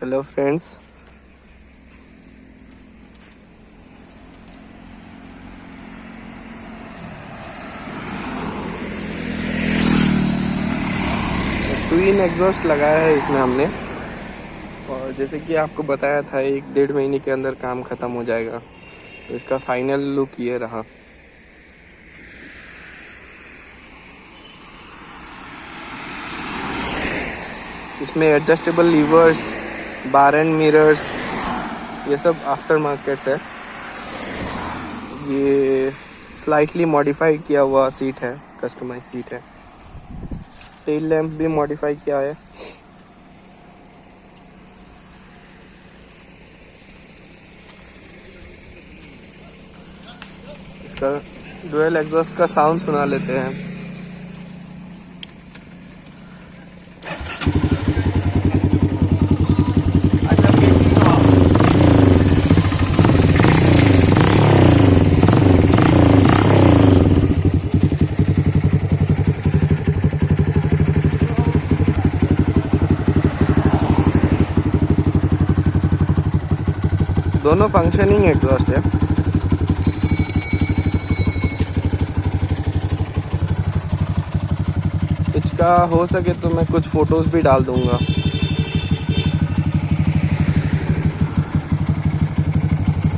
Hello friends, twin exhaust लगाया है इसमें हमने। और जैसे कि आपको बताया था 1-1.5 महीने के अंदर काम ख़त्म हो जाएगा, तो इसका फाइनल लुक ये रहा। इसमें adjustable levers, bar and mirrors, ये सब आफ्टर मार्केट है। ये स्लाइटली मॉडिफाई किया हुआ सीट है, कस्टमाइज सीट है। टेल लैंप भी मॉडिफाई किया है। इसका डुअल एग्जॉस्ट का साउंड सुना लेते हैं। दोनों फंक्शनिंग एग्जॉस्ट है। इसका हो सके तो मैं कुछ फोटोज भी डाल दूंगा।